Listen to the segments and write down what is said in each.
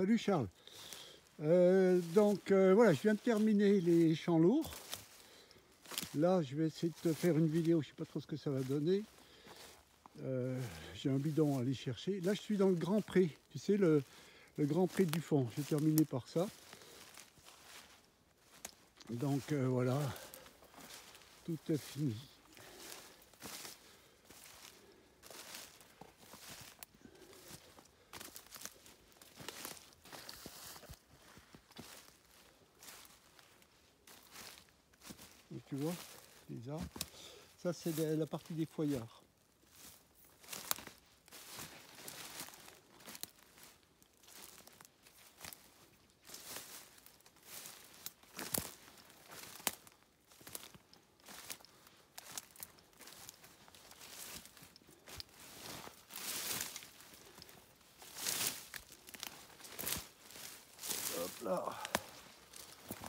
Salut Charles. Voilà, je viens de terminer les champs lourds. Là, je vais essayer de te faire une vidéo, je ne sais pas trop ce que ça va donner. J'ai un bidon à aller chercher. Là, je suis dans le Grand Pré, tu sais, le Grand Pré du fond. J'ai terminé par ça. Donc voilà, tout est fini. Et tu vois, les arbres. Ça, c'est la partie des foyards. Hop là,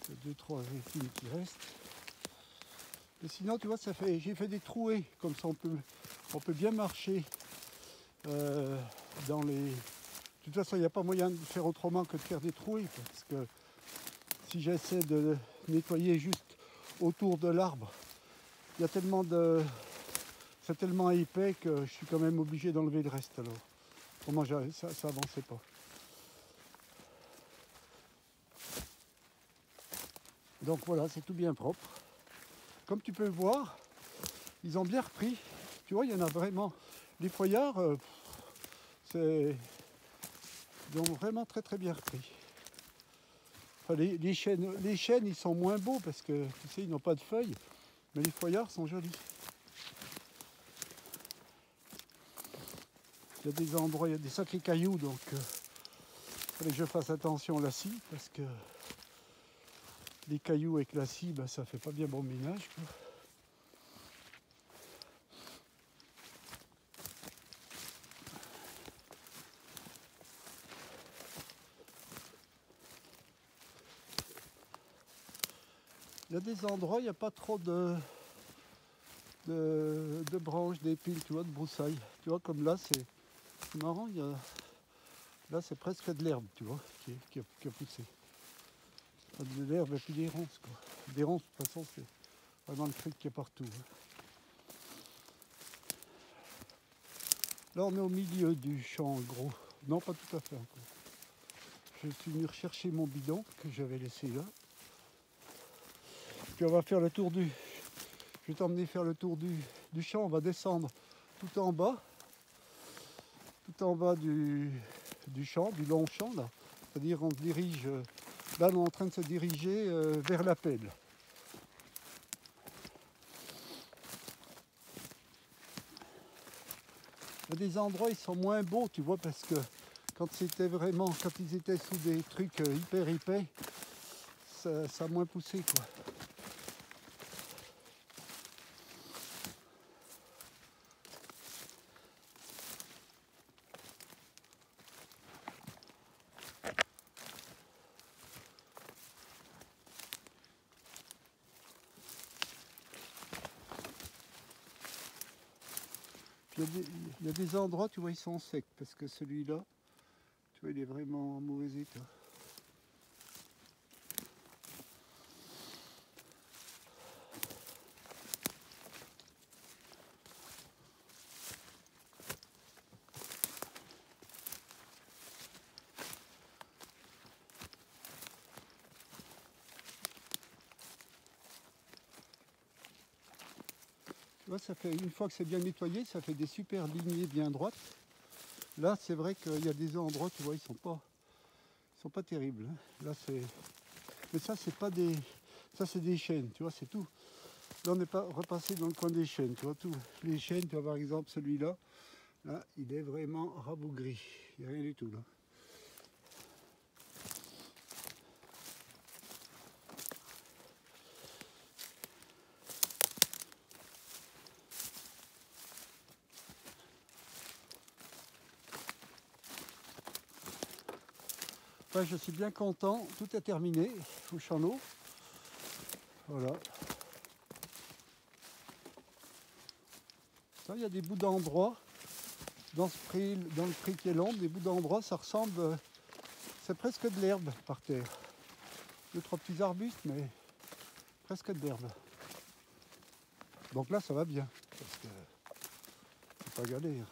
c'est 2-3 épines qui restent. Et sinon, tu vois, j'ai fait des trouées, comme ça on peut bien marcher dans les... De toute façon, il n'y a pas moyen de faire autrement que de faire des trouées, parce que si j'essaie de nettoyer juste autour de l'arbre, il y a tellement de... c'est tellement épais que je suis quand même obligé d'enlever le reste alors. Autrement, ça avançait pas. Donc voilà, c'est tout bien propre. Comme tu peux voir, ils ont bien repris. Tu vois, il y en a vraiment. Les foyards, ils ont vraiment très bien repris. Enfin, les chênes, ils sont moins beaux parce que, tu sais, ils n'ont pas de feuilles. Mais les foyards sont jolis. Il y a des endroits, il y a des sacrés cailloux, donc il fallait que je fasse attention à la scie parce que les cailloux avec la scie, ben, ça fait pas bien bon ménage, quoi. Il y a des endroits, il n'y a pas trop de branches, d'épines, tu vois, de broussailles. Tu vois, comme là, c'est marrant, là c'est presque de l'herbe, tu vois, qui a poussé. Pas de l'herbe et puis des ronces, quoi. Des ronces, de toute façon, c'est vraiment le truc qui est partout, hein. Là, on est au milieu du champ, en gros. Non, pas tout à fait encore. Je suis venu rechercher mon bidon que j'avais laissé là. Puis on va faire le tour du... Je vais t'emmener faire le tour du champ. On va descendre tout en bas du champ, du long champ là. C'est-à-dire on se dirige... Là, on est en train de se diriger vers la pelle. Il y a des endroits, ils sont moins beaux, tu vois, parce que quand ils étaient sous des trucs hyper épais, ça a moins poussé, quoi. Puis il y a des endroits, tu vois, ils sont secs, parce que celui-là, tu vois, il est vraiment en mauvais état. Tu vois, ça fait, une fois que c'est bien nettoyé, ça fait des super lignées bien droites. Là, c'est vrai qu'il y a des endroits, tu vois, ils sont pas terribles, hein. Là, mais ça, c'est pas des... Ça, c'est des chênes, tu vois, c'est tout. Là, on n'est pas repassé dans le coin des chênes, tu vois, tous les chênes, tu vois, par exemple, celui-là, là, il est vraiment rabougri. Il n'y a rien du tout, là. Enfin, je suis bien content, tout est terminé au champ. Voilà. Ça, il y a des bouts d'endroits dans le pré qui est long, des bouts d'endroits, ça ressemble c'est presque de l'herbe par terre. 2-3 petits arbustes, mais presque de l'herbe. Donc là, ça va bien, parce que c'est pas galère.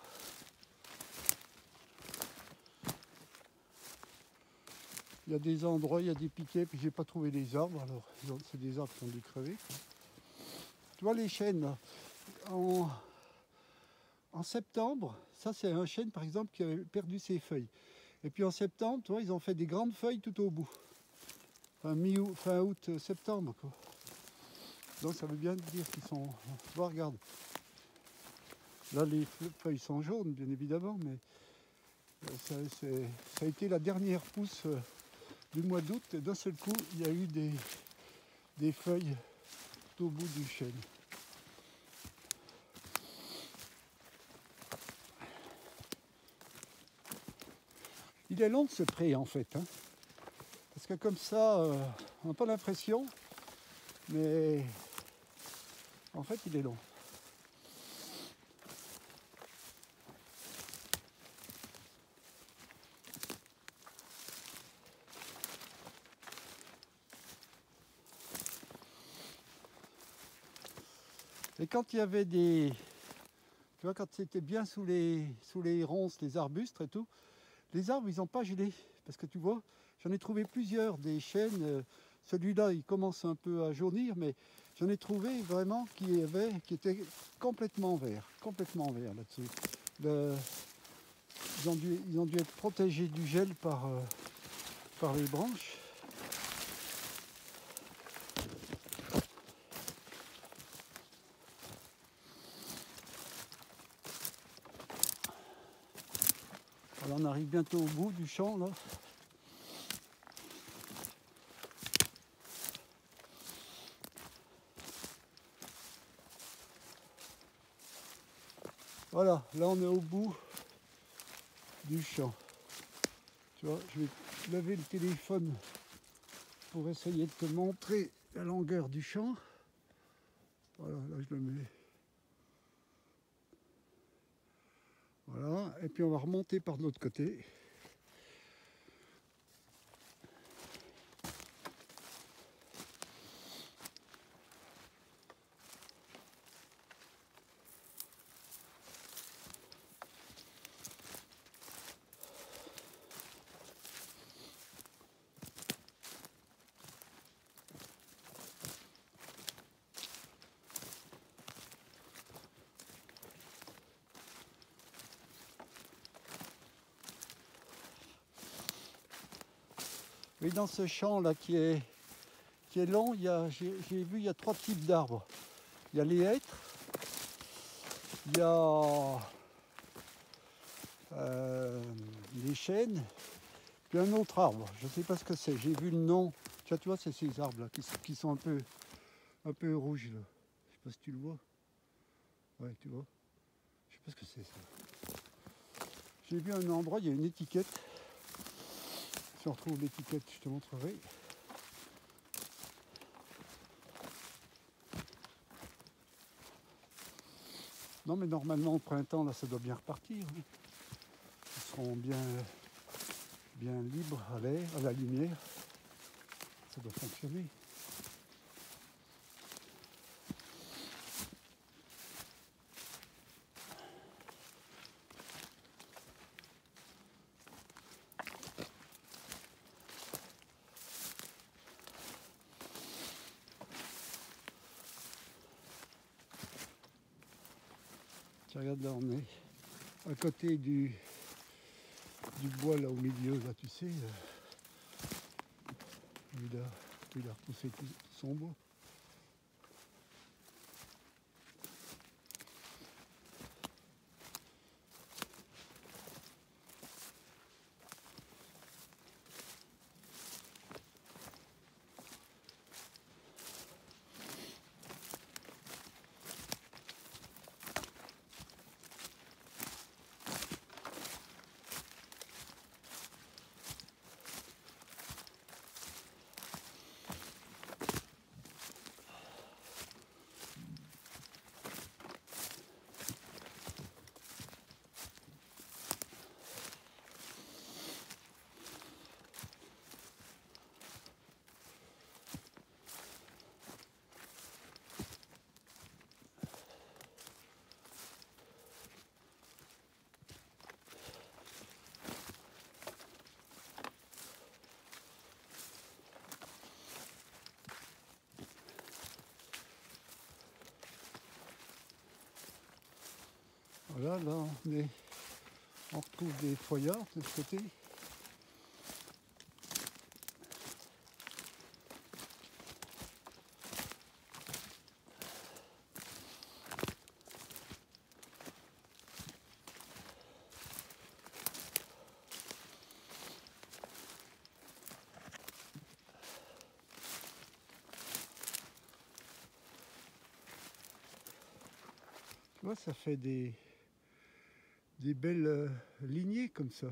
Il y a des endroits, il y a des piquets, puis j'ai pas trouvé les arbres, alors c'est des arbres qui ont dû crever, quoi. Tu vois les chênes là, en septembre, ça c'est un chêne par exemple qui avait perdu ses feuilles. Et puis en septembre, tu vois, ils ont fait des grandes feuilles tout au bout. Enfin, fin août, septembre, quoi. Donc ça veut bien dire qu'ils sont... Tu vois, regarde. Là les feuilles sont jaunes, bien évidemment, mais ça a été la dernière pousse du mois d'août, et d'un seul coup, il y a eu des feuilles tout au bout du chêne. Il est long ce pré en fait, hein, parce que comme ça, on n'a pas l'impression, mais en fait il est long. Et quand il y avait des... Tu vois, quand c'était bien sous les ronces, les arbustes et tout, les arbres, ils n'ont pas gelé. Parce que tu vois, j'en ai trouvé plusieurs, des chênes. Celui-là, il commence un peu à jaunir, mais j'en ai trouvé vraiment qui étaient complètement verts là-dessus. Ils ont dû être protégés du gel par les branches. Alors on arrive bientôt au bout du champ là. Voilà, là on est au bout du champ. Tu vois, je vais lever le téléphone pour essayer de te montrer la longueur du champ. Voilà, là je le mets. Voilà, et puis on va remonter par de l'autre côté. Oui, dans ce champ là qui est long, j'ai vu il y a 3 types d'arbres. Il y a les hêtres, il y a les chênes, puis un autre arbre. Je ne sais pas ce que c'est. J'ai vu le nom. Tu vois, c'est ces arbres là qui sont un peu rouges là. Je sais pas si tu le vois. Ouais, tu vois. Je sais pas ce que c'est ça. J'ai vu un endroit, il y a une étiquette. Si on retrouve l'étiquette, je te montrerai. Non mais normalement au printemps là ça doit bien repartir. Hein. Ils seront bien libres à l'air, à la lumière. Ça doit fonctionner. Tu regardes là on est à côté du bois là au milieu là tu sais. Il a repoussé tout son bois. Voilà, là on retrouve des foyards de ce côté. Tu vois, ça fait des belles lignées comme ça.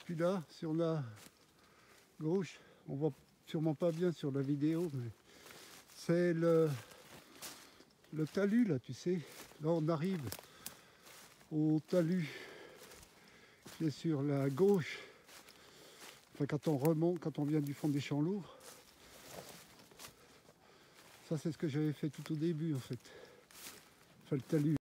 Puis là, sur la gauche, on voit sûrement pas bien sur la vidéo, mais c'est le talus là, tu sais. Là on arrive au talus qui est sur la gauche. Enfin, quand on remonte, quand on vient du fond des Champs Lourds. Ça c'est ce que j'avais fait tout au début en fait. Enfin le talus.